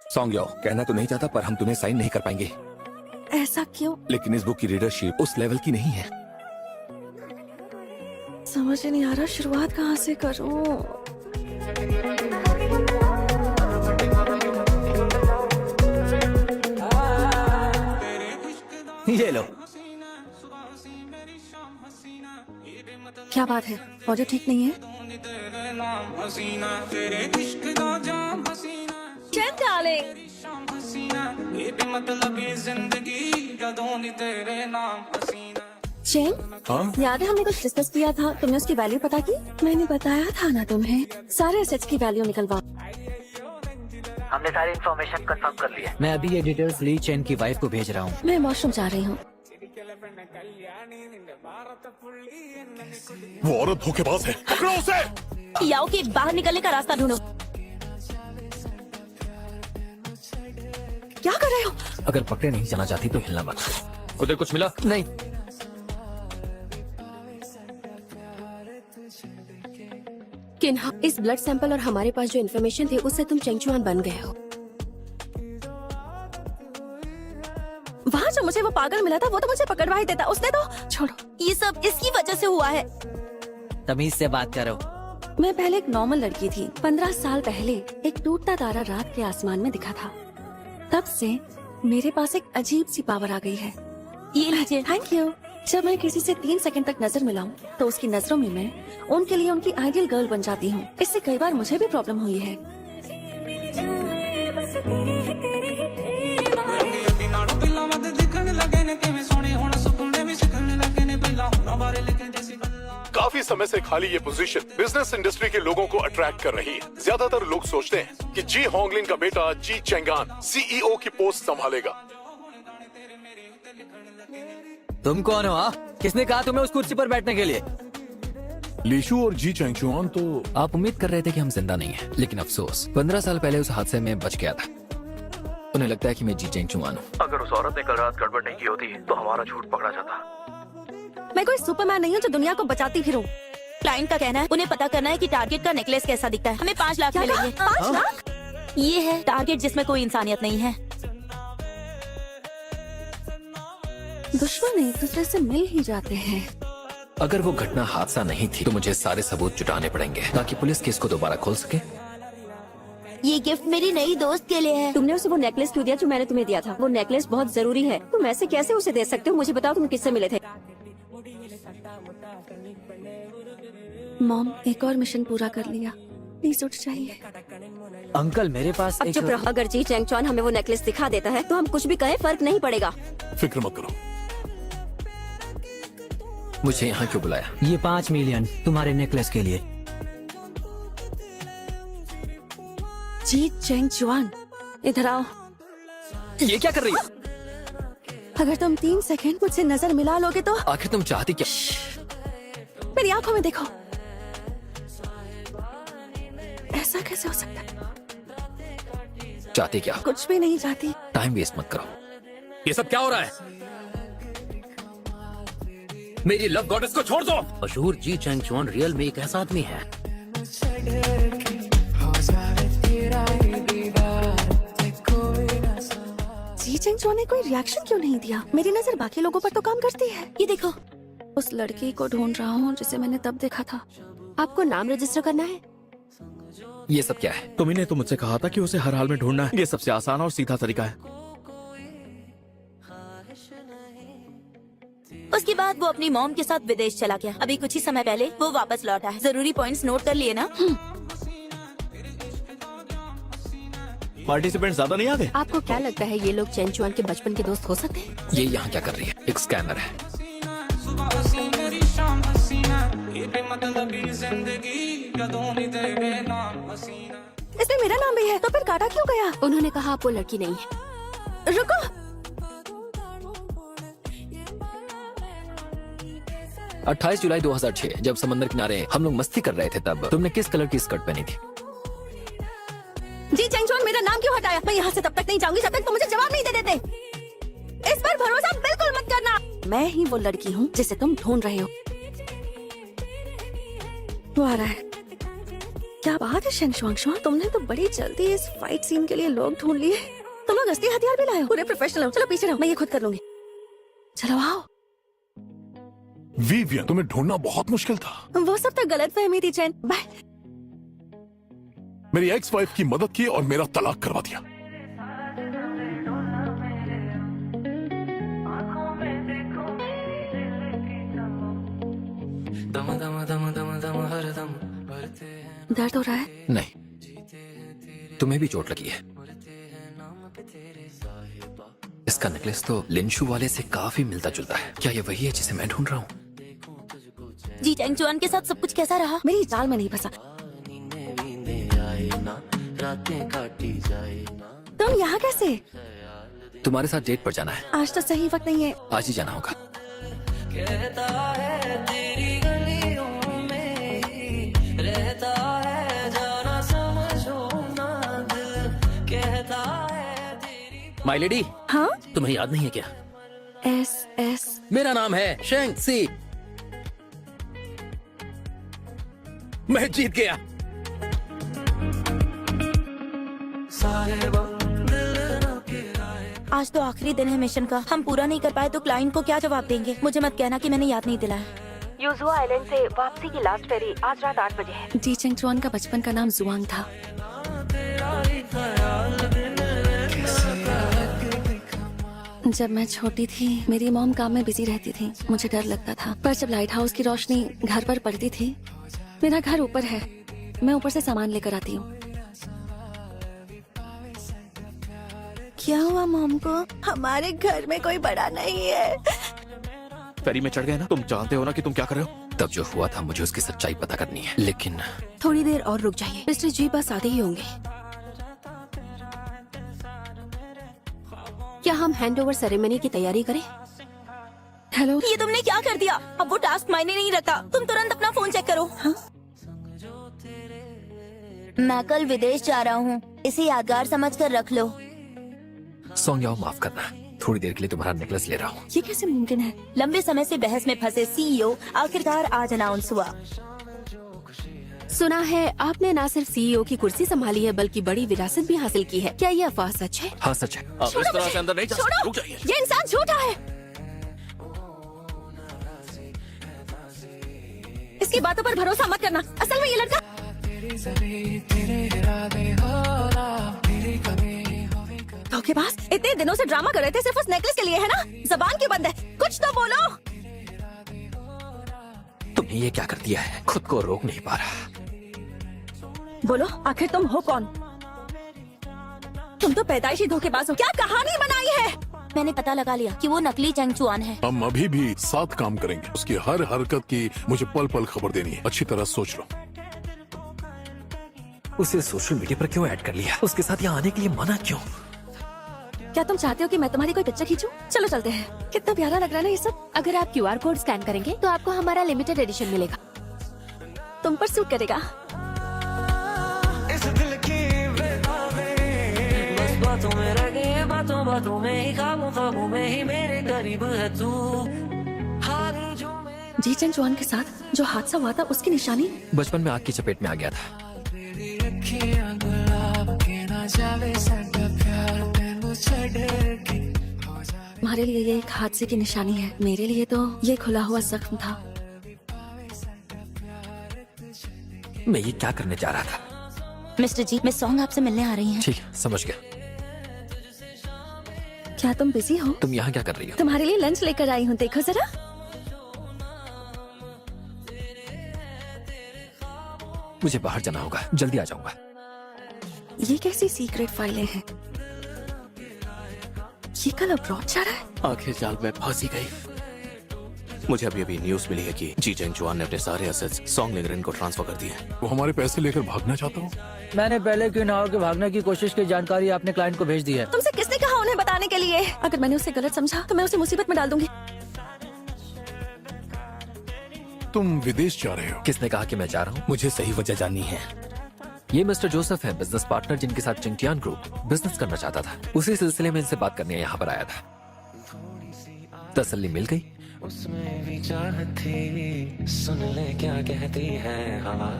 Song याओ, कहना तो नहीं चाहता पर हम तुम्हें साइन नहीं कर पाएंगे। ऐसा क्यों? लेकिन इस बुक की रीडरशिप उस लेवल की नहीं है। समझ ही नहीं आ रहा शुरुआत कहाँ से करूं। ये लो। क्या बात है, ऑडियो ठीक नहीं है? चैन डार्लिंग। चैन, हाँ? याद है हमने कुछ डिस्कस किया था, तुमने उसकी वैल्यू पता की? मैंने बताया था ना तुम्हें, सारे एसेट्स की वैल्यू निकलवा। हमने सारी इन्फॉर्मेशन कंफर्म कर ली है। मैं अभी ये डिटेल्स ली चैन की वाइफ को भेज रहा हूँ। मैं वॉशरूम जा रही हूँ। वो औरत धोखेबाज है, पकड़ो उसे। याओ के बाहर निकलने का रास्ता ढूंढो। क्या कर रहे हो? अगर पकड़े नहीं जाना चाहती तो हिलना मत। उधर कुछ मिला? नहीं। किन्हा, इस ब्लड सैंपल और हमारे पास जो इन्फॉर्मेशन थी उससे तुम चेंगचुआन बन गए हो। वहाँ जो मुझे वो पागल मिला था वो तो मुझे पकड़वा ही देता, उसने तो छोड़ो, ये सब इसकी वजह से हुआ है। तमीज से बात करो। मैं पहले एक नॉर्मल लड़की थी। 15 साल पहले एक टूटता तारा रात के आसमान में दिखा था। तब से मेरे पास एक अजीब सी पावर आ गई है। ये लीजिए। Thank you. जब मैं किसी से 3 सेकंड तक नजर मिलाऊं, तो उसकी नजरों में मैं उनके लिए उनकी आइडियल गर्ल बन जाती हूँ। इससे कई बार मुझे भी प्रॉब्लम हुई है। काफी समय से खाली ये पोजीशन बिजनेस इंडस्ट्री के लोगों को अट्रैक्ट कर रही है। ज्यादातर लोग सोचते हैं कि जी होंगलिन का बेटा जी चेंगान सीईओ की पोस्ट संभालेगा। तुम कौन हो? किसने कहा तुम्हें उस कुर्सी पर बैठने के लिए? लीशु और जी चेंगचुआन तो आप उम्मीद कर रहे थे कि हम जिंदा नहीं हैं, लेकिन अफसोस 15 साल पहले उस हादसे में बच गया था। उन्हें लगता है कि मैं जी चेंगचुआन हूँ। अगर उस औरत ने कल रात गड़बड़ नहीं की होती तो हमारा झूठ पकड़ा जाता। मैं कोई सुपरमैन नहीं हूँ जो दुनिया को बचाती फिरूं। क्लाइंट का कहना है उन्हें पता करना है कि टारगेट का नेकलेस कैसा दिखता है। हमें 5 लाख मिलेंगे। 5 लाख? ये है टारगेट जिसमें कोई इंसानियत नहीं है। दुश्मन एक दूसरे से मिल ही जाते हैं। अगर वो घटना हादसा नहीं थी तो मुझे सारे सबूत जुटाने पड़ेंगे ताकि पुलिस केस को दोबारा खोल सके। ये गिफ्ट मेरी नई दोस्त के लिए है। तुमने उसे वो नेकलेस क्यों दिया जो मैंने तुम्हें दिया था? वो नेकलेस बहुत जरूरी है। तुम ऐसे कैसे उसे दे सकते हो? मुझे बताओ तुम किससे मिले थे? मॉम, एक और मिशन पूरा कर लिया, प्लीज उठ जाइए। अंकल मेरे पास अब चुप रहो। अगर जी चेंगचुआन हमें वो नेकलेस दिखा देता है तो हम कुछ भी कहें फर्क नहीं पड़ेगा। फिक्र मत करो। मुझे यहाँ क्यों बुलाया? ये 5 मिलियन तुम्हारे नेकलेस के लिए। जी चेंगचुआन, इधर आओ। ये क्या कर रही हो? अगर तुम 3 सेकंड मुझसे नजर मिला लोगे तो। आखिर तुम चाहती क्या? मेरी आंखों में देखो। ऐसा कैसे हो सकता है? चाहती क्या? कुछ भी नहीं चाहती। टाइम वेस्ट मत करो। ये सब क्या हो रहा है? मेरी लव गॉडेस को छोड़ दो। मशहूर जी चेंगचुआन रियल में एक ऐसा आदमी है। जी चेंगचुआन ने कोई रिएक्शन क्यों नहीं दिया? मेरी नजर बाकी लोगों पर तो काम करती है। ये देखो, उस लड़की को ढूंढ रहा हूँ जिसे मैंने तब देखा था। आपको नाम रजिस्टर करना है? ये सब क्या है? तुमने तो मुझसे कहा था कि उसे हर हाल में ढूंढना है। ये सबसे आसान और सीधा तरीका है। उसके बाद वो अपनी मॉम के साथ विदेश चला गया। अभी कुछ ही समय पहले वो वापस लौटा है। जरूरी पॉइंट्स नोट कर लिए ना? पार्टिसिपेंट ज्यादा नहीं आ गए? आपको क्या लगता है ये लोग चेंगचुआन के बचपन के दोस्त हो सकते हैं? ये यहाँ क्या कर रही है? एक स्कैनर है। इसमें मेरा नाम भी है, तो फिर काटा क्यों गया? उन्होंने कहा आप वो लड़की नहीं है। रुको, 28 जुलाई 2006 जब समंदर किनारे हम लोग मस्ती कर रहे थे तब तुमने किस कलर की स्कर्ट पहनी थी? जी चेंगचुआन मेरा नाम क्यों हटाया? मैं यहाँ से तब तक नहीं जाऊंगी जब तक तुम मुझे जवाब नहीं दे देते। इस पर भरोसा बिल्कुल मत करना। मैं ही वो लड़की हूँ जिसे तुम ढूंढ रहे हो। वो आ रहा है। क्या बात है शेंगशुआंग, तुमने तो बड़ी जल्दी इस फाइट सीन के लिए लोग ढूंढ लिए। तुम लोग असली हथियार भी लाए हो, पूरे प्रोफेशनल हो। चलो पीछे रहो, मैं ये खुद कर लूंगी। चलो आओ। विवियन, तुम्हें ढूंढना बहुत मुश्किल था। वो सब तो गलत फहमी थी चैन। बाय। मेरी एक्स वाइफ की मदद की और मेरा तलाक करवा दिया। दर्द हो रहा है? नहीं, तुम्हें भी चोट लगी है। इसका नेकलेस तो लिंशु वाले से काफी मिलता जुलता है। क्या ये वही है जिसे मैं ढूंढ रहा हूँ? जी चैंगचुआन के साथ सब कुछ कैसा रहा? मेरी चाल में नहीं फंसा। तुम यहाँ कैसे? तुम्हारे साथ डेट पर जाना है। आज तो सही वक्त नहीं है। आज ही जाना होगा। माय लेडी, हाँ? तुम्हें याद नहीं है क्या? एस मेरा नाम है शेंग सी। मैं जीत गया। आज तो आखिरी दिन है मिशन का। हम पूरा नहीं कर पाए तो क्लाइंट को क्या जवाब देंगे? मुझे मत कहना कि मैंने याद नहीं दिलाया। यूजुआ आइलैंड से वापसी की लास्ट फेरी आज रात 8 बजे है। जी चेंगचुआन का बचपन का नाम जुआंग था। जब मैं छोटी थी मेरी मॉम काम में बिजी रहती थी। मुझे डर लगता था, पर जब लाइट हाउस की रोशनी घर पर पड़ती थी। मेरा घर ऊपर है, मैं ऊपर से सामान लेकर आती हूँ। क्या हुआ मॉम को? हमारे घर में कोई बड़ा नहीं है। फेरी में चढ़ गए ना? तुम जानते हो ना कि तुम क्या कर रहे हो? तब जो हुआ था मुझे उसकी सच्चाई पता करनी है, लेकिन थोड़ी देर और रुक जाइए, मिस्टर जी बस आते ही होंगे। क्या हम हैंडओवर सेरेमनी की तैयारी करें? हेलो। ये तुमने क्या कर दिया? अब वो टास्क मायने नहीं रखता। तुम तुरंत अपना फोन चेक करो। हाँ? मैं कल विदेश जा रहा हूँ, इसे यादगार समझकर रख लो। सॉन्ग याओ, माफ करना, थोड़ी देर के लिए तुम्हारा नेकलेस ले रहा हूँ। ये कैसे मुमकिन है? लंबे समय से बहस में फंसे सीईओ आखिरकार आज अनाउंस हुआ। सुना है आपने ना सिर्फ सीईओ की कुर्सी संभाली है बल्कि बड़ी विरासत भी हासिल की है। क्या ये अफवाह सच है? हाँ सच है। अब इस तरह से अंदर नहीं जा सकते। रुक जाइए। ये इंसान झूठा है। इसकी बातों पर भरोसा मत करना। असल में ये लड़का धोखेबाज। इतने दिनों से ड्रामा कर रहे थे सिर्फ उस नेकलेस के लिए, है ना? जबान क्यों बंद है? कुछ तो बोलो। तुमने ये क्या कर दिया है? खुद को रोक नहीं पा रहा। बोलो, आखिर तुम हो कौन? तुम तो पैदाइशी धोखेबाज हो। क्या कहानी बनाई है? मैंने पता लगा लिया कि वो नकली चैंगचुआन है। हम अभी भी साथ काम करेंगे। उसकी हर हरकत की मुझे पल पल खबर देनी है। अच्छी तरह सोच लो। उसे सोशल मीडिया पर क्यों ऐड कर लिया? उसके साथ यहाँ आने के लिए मना क्यों? क्या तुम चाहते हो कि मैं तुम्हारी कोई पिक्चर खींचूं? चलो चलते हैं। कितना प्यारा लग रहा है ना ये सब। अगर आप QR कोड स्कैन करेंगे तो आपको हमारा लिमिटेड एडिशन मिलेगा। तुम पर सूट करेगा। इस दिल की बेताबी, बस बातों में रह गए, बातों में ही, ख्वाबों में ही मेरे करीब है तू। हार जो मेरा जी चेंगचुआन के साथ जो हादसा हुआ था उसकी निशानी बचपन में आग की चपेट में आ गया था। तेरी अखियां गुलाब के ना जावे साडा प्यार तेनू छड़ के। तुम्हारे लिए ये एक हादसे की निशानी है, मेरे लिए तो ये खुला हुआ जख्म था। मैं ये क्या करने जा रहा था? मिस्टर जी, मैं सॉन्ग आपसे मिलने आ रही हैं। ठीक है, समझ गया। क्या तुम बिजी हो? तुम यहाँ क्या कर रही हो? तुम्हारे लिए लंच लेकर आई हूँ, देखो जरा। मुझे बाहर जाना होगा, जल्दी आ जाऊंगा। ये कैसी सीक्रेट फाइलें हैं? ये कल अब्रॉड जा रहा है। आखिर जाल में फंसी गई। मुझे अभी न्यूज मिली है कि जी चेंगचुआन ने अपने सारे एसेट्स सॉन्ग लिंगरेन को ट्रांसफर कर दिए। वो हमारे पैसे लेकर भागना चाहता हूँ। मैंने पहले क्यों ना हो कि भागने की कोशिश की जानकारी आपने क्लाइंट को भेज दी है। तुमसे किसने कहा उन्हें बताने के लिए? अगर मैंने उसे गलत समझा तो मैं उसे मुसीबत में डाल दूंगी। तुम विदेश जा रहे हो? किसने कहा कि मैं जा रहा हूँ? मुझे सही वजह जाननी है। ये मिस्टर जोसेफ है, बिजनेस पार्टनर जिनके साथ चिंगटियान ग्रुप बिजनेस करना चाहता था। उसी सिलसिले में इनसे बात करने यहाँ पर आया था। तसल्ली मिल गई? उसमें भी चाहत थी, सुन ले क्या कहती है हवा।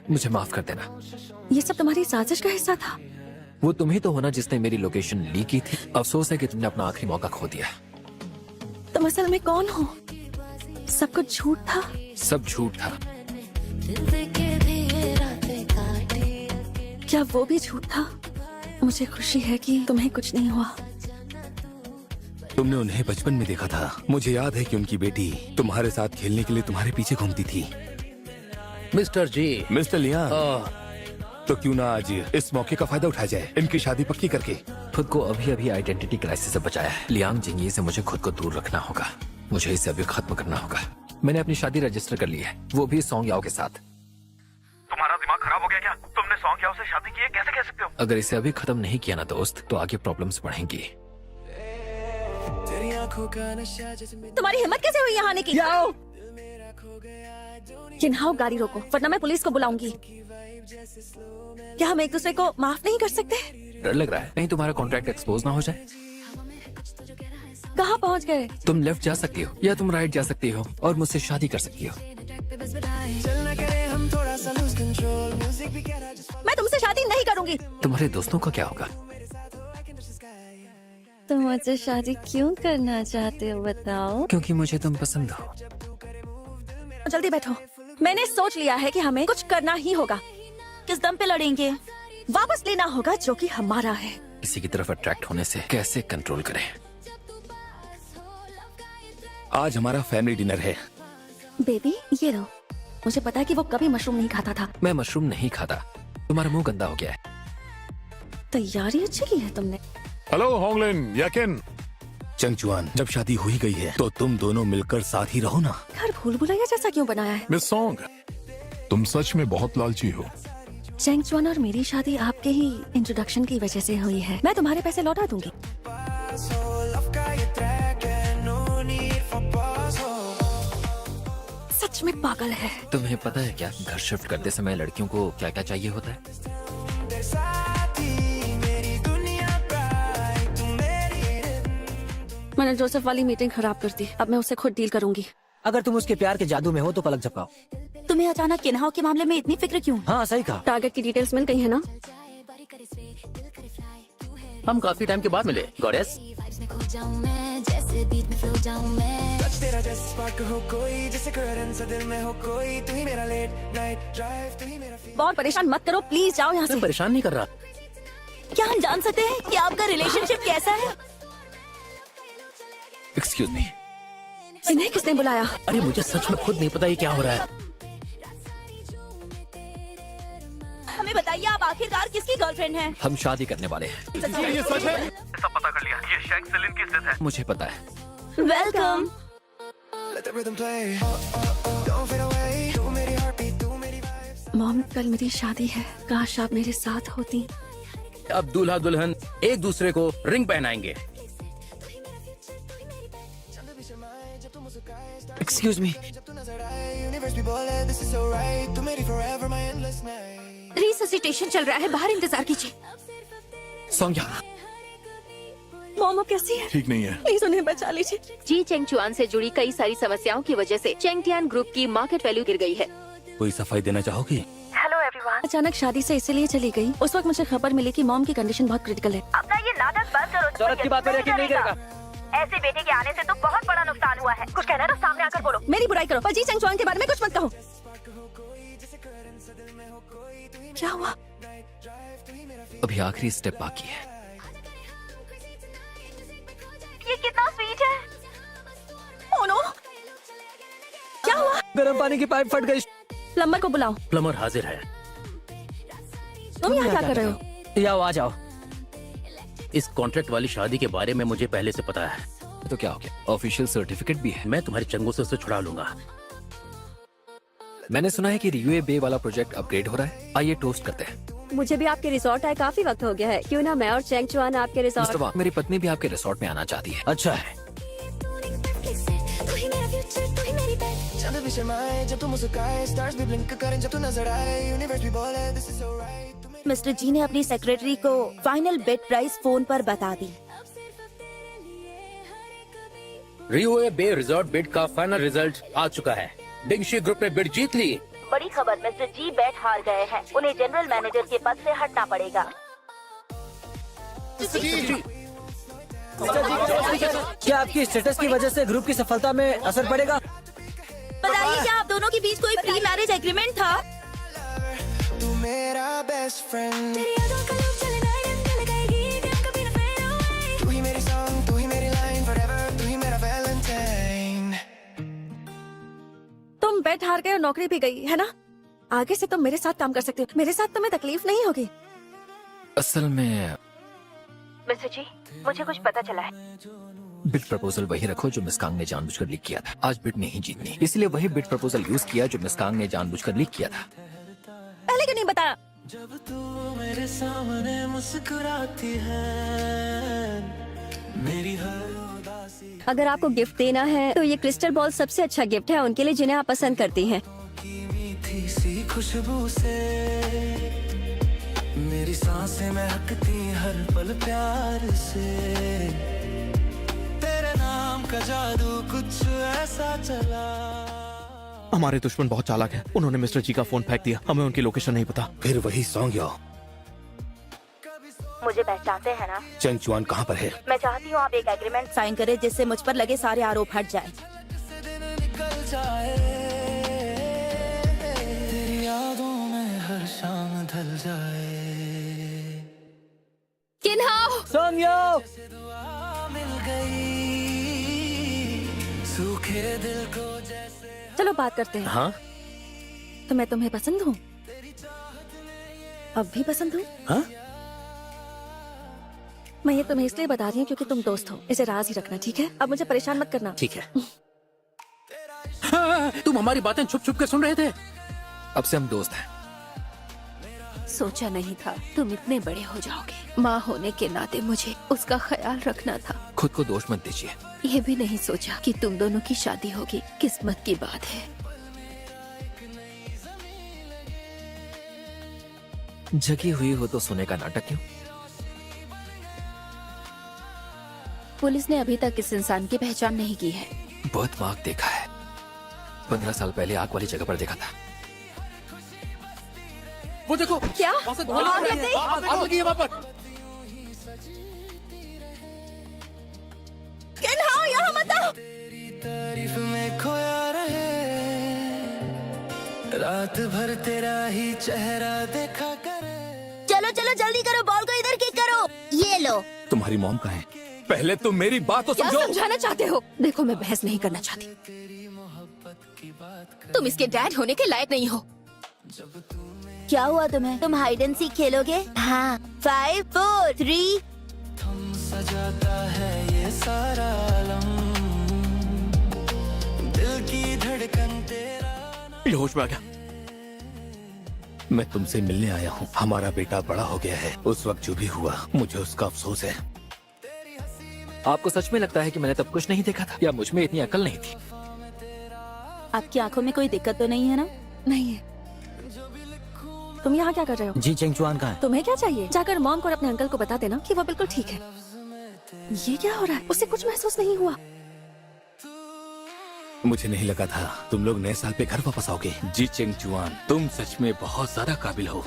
मुझे माफ कर देना। ये सब तुम्हारी साजिश का हिस्सा था। वो तुम ही तो होना जिसने मेरी लोकेशन लीक की थी। अफसोस है कि तुमने अपना आखिरी मौका खो दिया। तुम असल में कौन हो? सब कुछ झूठ था। सब झूठ था। क्या वो भी झूठ था? मुझे खुशी है कि तुम्हें कुछ नहीं हुआ। तुमने उन्हें बचपन में देखा था। मुझे याद है कि उनकी बेटी तुम्हारे साथ खेलने के लिए तुम्हारे पीछे घूमती थी। मिस्टर जी। मिस्टर लियान, तो क्यों ना आज इस मौके का फायदा उठाया जाए, इनकी शादी पक्की करके। खुद को अभी अभी आइडेंटिटी क्राइसिस से बचाया है। लियांग जिंगी से मुझे खुद को दूर रखना होगा। मुझे इसे अभी खत्म करना होगा। मैंने अपनी शादी रजिस्टर कर ली है, वो भी सॉन्ग याओ के साथ। तुम्हारा दिमाग खराब हो गया क्या? तुमने सॉन्ग याओ से शादी की है, कैसे कह सकते हो? अगर इसे अभी खत्म नहीं किया ना दोस्त, तो आगे प्रॉब्लम्स बढ़ेंगी। तुम्हारी हिम्मत कैसे हुई यहाँ आने की? किन्हाओ, गाड़ी रोको वरना मैं पुलिस को बुलाऊंगी। क्या हम एक दूसरे को माफ नहीं कर सकते? डर लग रहा है कहीं तुम्हारा कॉन्ट्रैक्ट एक्सपोज ना हो जाए। कहाँ पहुँच गए? तुम लेफ्ट जा सकती हो या तुम राइट जा सकती हो और मुझसे शादी कर सकती हो। मैं तुमसे शादी नहीं करूंगी। तुम्हारे दोस्तों का क्या होगा? तुम मुझसे शादी क्यों करना चाहते हो बताओ? क्योंकि मुझे तुम पसंद हो। जल्दी बैठो। मैंने सोच लिया है कि हमें कुछ करना ही होगा। किस दम पे लड़ेंगे? वापस लेना होगा जो कि हमारा है। किसी की तरफ अट्रैक्ट होने से कैसे कंट्रोल करें? आज हमारा फैमिली डिनर है। बेबी ये लो। मुझे पता है कि वो कभी मशरूम नहीं खाता था। मैं मशरूम नहीं खाता। तुम्हारा मुंह गंदा हो गया है। तैयारी अच्छी की है तुमने। हेलो होंगलिन, याकिन। चंगचुआन, जब शादी हो ही गई है तो तुम दोनों मिलकर साथ ही रहो ना। घर भूल भुलैया जैसा क्यों बनाया है? मिस सॉन्ग, तुम सच में बहुत लालची हो। चेंगचुआन और मेरी शादी आपके ही इंट्रोडक्शन की वजह से हुई है। मैं तुम्हारे पैसे लौटा दूंगी। सच में पागल है। तुम्हें पता है क्या, घर शिफ्ट करते समय लड़कियों को क्या क्या चाहिए होता है? मैंने जोसेफ वाली मीटिंग खराब कर दी। अब मैं उसे खुद डील करूंगी। अगर तुम उसके प्यार के जादू में हो तो पलक झपकाओ। तुम्हें अचानक किन्हाओ के मामले में इतनी फिक्र क्यों? हाँ सही कहा। टारगेट की डिटेल्स मिल गई है ना? हम काफी टाइम के बाद मिले गॉडेस। बहुत परेशान मत करो प्लीज, जाओ यहाँ से। मैं परेशान नहीं कर रहा। क्या हम जान सकते हैं कि आपका रिलेशनशिप कैसा है? Excuse me. इन्हें किसने बुलाया? अरे मुझे सच में खुद नहीं पता ये क्या हो रहा है। हमें बताइए आप आखिरकार किसकी गर्लफ्रेंड हैं? हम शादी करने वाले हैं। ये सच है? सब पता कर लिया, ये शैंक सेलिन की जिद है। मुझे पता है। वेलकम। मॉम, कल मेरी शादी है। काश आप मेरे साथ होती। अब दूल्हा दुल्हन एक दूसरे को रिंग पहनाएंगे। Excuse me. रिससिटेशन चल रहा है, बाहर इंतजार कीजिए। सोंग्या, मॉम अब कैसी है? ठीक नहीं है। प्लीज उन्हें बचा लीजिए। जी चेंगचुआन से जुड़ी कई सारी समस्याओं की वजह से चेंगटियान ग्रुप की मार्केट वैल्यू गिर गई है। कोई सफाई देना चाहोगी? Hello everyone. अचानक शादी से इसलिए चली गई। उस वक्त मुझे खबर मिली कि मॉम की कंडीशन बहुत क्रिटिकल है। अपना ये नाटक बंद करो। जरूरत की बात पर यकीन नहीं करेगा। ऐसे बेटे के आने से तो बहुत बड़ा नुकसान हुआ है। कुछ कहना है तो सामने आकर बोलो। मेरी बुराई करो पर जी चेंगचुआन के बारे में कुछ मत कहो। क्या हुआ? अभी आखिरी स्टेप बाकी है। ये कितना स्वीट है। Oh no! क्या हुआ? गर्म पानी की पाइप फट गई। प्लम्बर को बुलाओ। प्लम्बर हाजिर है। तुम यहाँ क्या कर रहे हो? या आ जाओ। इस कॉन्ट्रैक्ट वाली शादी के बारे में मुझे पहले से पता है। तो क्या हो गया? ऑफिशियल सर्टिफिकेट भी है। मैं तुम्हारी चंगों से उसे छुड़ा लूंगा। मैंने सुना है कि रियूए बे वाला प्रोजेक्ट अपग्रेड हो रहा है। आइए टोस्ट करते हैं। मुझे भी आपके रिसोर्ट आए काफी वक्त हो गया है। क्यों ना मैं और चेंगचुआन आपके मिस्टर रिसोर्ट। वांग, मेरी पत्नी भी आपके रिसोर्ट में आना चाहती है। अच्छा है। मिस्टर जी ने अपनी सेक्रेटरी को फाइनल बेट प्राइस फोन पर बता दी। रियोए बे रिजॉर्ट बिड का फाइनल रिजल्ट आ चुका है। डिंगशी ग्रुप ने बिड जीत ली बड़ी खबर, मिस्टर जी बैट हार गए हैं। उन्हें जनरल मैनेजर के पद से हटना पड़ेगा। क्या आपकी स्टेटस की वजह से ग्रुप की सफलता में असर पड़ेगा? बताइए, क्या आप दोनों के बीच कोई प्री मैरिज एग्रीमेंट था? तू मेरा बेस्ट फ्रेंड, तू ही मेरी सॉन्ग, तू ही मेरी लाइन, forever तू ही मेरा वैलेंटाइन। तुम बैट हार गए और नौकरी भी गई है ना? आगे से तुम मेरे साथ काम कर सकते हो। मेरे साथ तुम्हें तकलीफ नहीं होगी। असल में मिस्टर जी, मुझे कुछ पता चला है। बिड प्रपोजल वही रखो जो मिस कांग ने जानबूझकर लीक किया था। आज बिड नहीं जीतनी, इसलिए वही बिड प्रपोजल यूज किया जो मिस कांग ने जानबूझकर लीक किया था। पहले क्यों नहीं बताया? जब तू मेरे सामने मुस्कुराती है, मेरी हर उदासी अगर आपको गिफ्ट देना है तो ये क्रिस्टल बॉल सबसे अच्छा गिफ्ट है उनके लिए जिन्हें आप पसंद करती हैं। की मीठी सी खुशबू से मेरी सांसें महकती हर पल प्यार से। तेरे नाम का जादू कुछ ऐसा चला। हमारे दुश्मन बहुत चालाक हैं। उन्होंने मिस्टर जी का फोन फेंक दिया। हमें उनकी लोकेशन नहीं पता। फिर वही सॉन्ग याओ। मुझे पहचानते हैं ना? चेंग चुआन कहाँ पर है? मैं चाहती हूँ आप एक एग्रीमेंट साइन करें जिससे मुझ पर लगे सारे आरोप हट जाएं। निकल जाए, तेरी यादों में हर शाम ढल जाए। किन्हाओ, सोनियो, दुआ मिल गई सूखे दिल को जैसे। चलो बात करते हैं। हाँ तो मैं तुम्हें पसंद हूँ? अब भी पसंद हूँ? हाँ मैं ये तुम्हें इसलिए बता रही हूँ क्योंकि तुम दोस्त हो। इसे राज ही रखना, ठीक है? अब मुझे परेशान मत करना। ठीक है। तुम हमारी बातें छुप छुप के सुन रहे थे। अब से हम दोस्त हैं। सोचा नहीं था तुम इतने बड़े हो जाओगे। माँ होने के नाते मुझे उसका ख्याल रखना था। खुद को दोष मत दीजिए। ये भी नहीं सोचा कि तुम दोनों की शादी होगी। किस्मत की बात है। जगी हुई हो तो सोने का नाटक क्यों? पुलिस ने अभी तक इस इंसान की पहचान नहीं की है। बहुत मार्क देखा है। 15 साल पहले आग वाली जगह पर देखा था। वो देखो, क्या? वहाँ से धुआं आग निकल लग रही गई? है। आग लगी है वहाँ पर। किन्हाओ, यहाँ मत आओ। तेरी तारीफ में खोया रहे, रात भर तेरा ही चेहरा देखा करे। चलो चलो जल्दी करो, बॉल को इधर किक करो। ये लो। तुम्हारी मॉम कहाँ है? पहले तुम मेरी बात तो क्या समझो। समझाना चाहते हो? देखो, मैं बहस नहीं करना चाहती। तुम इसके डैड होने के लायक नहीं हो। क्या हुआ तुम्हें? तुम हाइड एंड सीक खेलोगे? हाँ। 5 4 3। थम सजाता है ये सारा आलम, दिल की धड़कन तेरा। ये होश में आ गया। मैं तुमसे मिलने आया हूँ। हमारा बेटा बड़ा हो गया है। उस वक्त जो भी हुआ मुझे उसका अफसोस है। आपको सच में लगता है कि मैंने तब कुछ नहीं देखा था, या मुझ में इतनी अकल नहीं थी? आपकी आंखों में कोई दिक्कत तो नहीं है ना? नहीं है। तुम यहाँ क्या कर रहे हो? जी चेंग चुआन कहाँ है? तुम्हें क्या चाहिए? जाकर मॉम को और अपने अंकल को बता देना कि वो बिल्कुल ठीक है। ये क्या हो रहा है? उसे कुछ महसूस नहीं हुआ। मुझे नहीं लगा था तुम लोग नए साल पे घर वापस आओगे। जी चेंग चुआन, तुम सच में बहुत ज्यादा काबिल हो।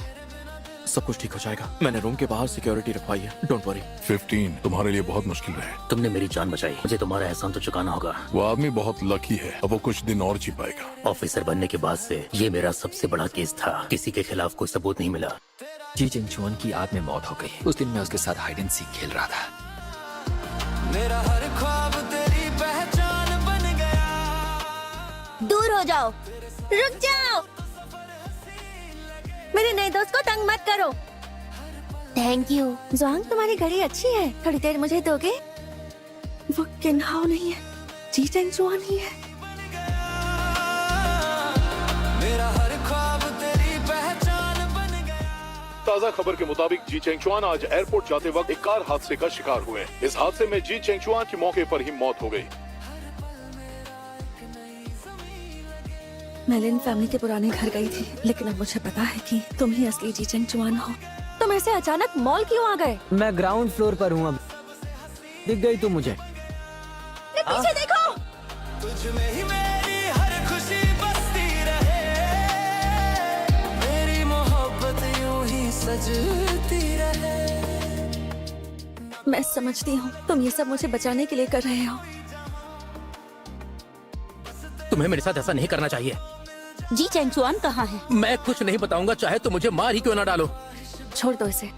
सब कुछ ठीक हो जाएगा। मैंने रूम के बाहर सिक्योरिटी रखवाई है। Don't worry. 15 तुम्हारे लिए बहुत मुश्किल है। तुमने मेरी जान बचाई। मुझे तुम्हारा एहसान तो चुकाना होगा। वो आदमी बहुत लकी है, अब वो कुछ दिन और जी पाएगा। ऑफिसर बनने के बाद से ये मेरा सबसे बड़ा केस था। किसी के खिलाफ कोई सबूत नहीं मिला। जी चेंग चुआन की आग में मौत हो गई। उस दिन मैं उसके साथ हाइड एंड सीक खेल रहा था। मेरा हर ख्वाब तेरी पहचान बन गया। दूर हो जाओ, रुक जाओ। मेरे नए दोस्त को तंग मत करो। Thank you. ज़ोंग, तुम्हारी घड़ी अच्छी है। थोड़ी देर मुझे दोगे? वो किन्हाओ नहीं है, जी चेंग चुआन ही है। मेरा हर ख्वाब तेरी पहचान बन गया। ताज़ा खबर के मुताबिक जी चेंग चुआन आज एयरपोर्ट जाते वक्त एक कार हादसे का शिकार हुए। इस हादसे में जी चेंग चुआन की मौके पर ही मौत हो गई। मैं लिन फैमिली के पुराने घर गई थी, लेकिन अब मुझे पता है कि तुम ही असली जी चेंग चुआन हो। तुम ऐसे अचानक मॉल क्यों आ गए? मैं ग्राउंड फ्लोर पर हूँ। अब दिख गई तू मुझे। पीछे देखो। तुझ में ही मेरी हर खुशी बसती रहे। सजती रहे। मैं समझती हूँ तुम ये सब मुझे बचाने के लिए कर रहे हो। तुम्हें मेरे साथ ऐसा नहीं करना चाहिए। जी चेंगचुआन कहाँ है? मैं कुछ नहीं बताऊंगा, चाहे तो मुझे मार ही क्यों ना डालो। छोड़ दो इसे।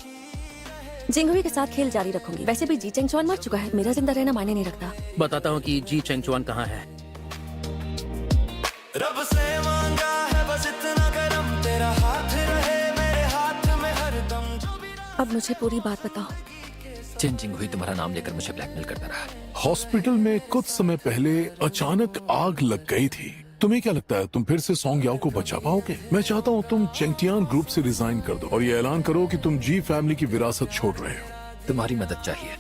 जिंगहुई के साथ खेल जारी रखूंगी। वैसे भी जी चेंगचुआन मर चुका है, मेरा जिंदा रहना मायने नहीं रखता। बताता हूँ कि जी चेंगचुआन कहाँ है। रब से मांगा है बस इतना करम, तेरा हाथ रहे मेरे हाथ में हरदम। जो भी अब मुझे पूरी बात बताओ। चेन जिंगहुई तुम्हारा नाम लेकर मुझे ब्लैकमेल करता रहा। हॉस्पिटल में कुछ समय पहले अचानक आग लग गई थी। तुम्हें क्या लगता है तुम फिर से सॉन्ग याओ को बचा पाओगे? मैं चाहता हूँ तुम चेंगटियान ग्रुप से रिजाइन कर दो और ये ऐलान करो कि तुम जी फैमिली की विरासत छोड़ रहे हो। तुम्हारी मदद चाहिए।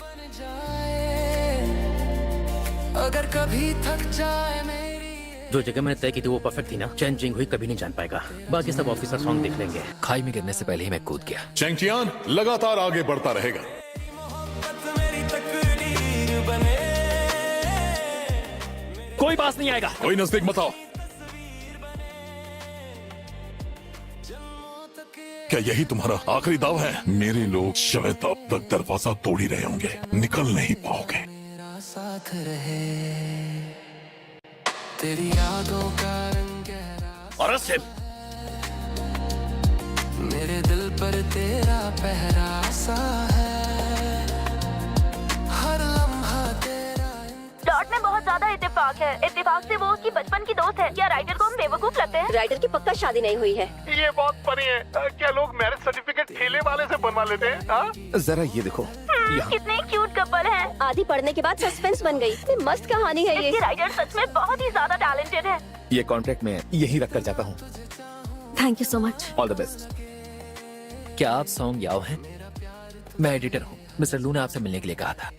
अगर कभी थक जाए मेरी, जो जगह मैंने तय की थी वो परफेक्ट थी ना। चैन जिंगहुई कभी नहीं जान पाएगा, बाकी सब ऑफिसर सॉन्ग देख लेंगे। खाई में गिरने से पहले ही मैं कूद गया। चेंगटियान लगातार आगे बढ़ता रहेगा। मेरी तकदीर बने। कोई पास नहीं आएगा। कोई नजदीक मत आओ। क्या यही तुम्हारा आखिरी दाव है? मेरे लोग शायद अब तक दरवाजा तोड़ ही रहे होंगे, निकल नहीं पाओगे। मेरा साथ रहे, तेरी यादों का रंग गहरा। और से मेरे दिल पर तेरा पहरा सा है, हर लम्हा तेरा। प्लॉट में बहुत ज्यादा इत्तेफाक है। इत्तेफाक से वो उसकी बचपन की दोस्त है। क्या राइटर को हम बेवकूफ लगते हैं? राइटर की पक्का शादी नहीं हुई है। ये बहुत फनी है। क्या लोग मैरिज सर्टिफिकेट ठेले वाले से बनवा लेते हैं? हाँ? जरा ये देखो। कितने क्यूट कपल हैं। आधी पढ़ने के बाद सस्पेंस बन गई। इतनी मस्त कहानी है ये। इसकी राइटर सच में बहुत ही ज्यादा टैलेंटेड है। ये कॉन्ट्रैक्ट में यही रख कर जाता हूँ। Thank you so much. All the best. क्या आप सॉन्ग याओ हैं? मैं एडिटर हूँ। मिस्टर लू ने आपसे मिलने के लिए कहा था।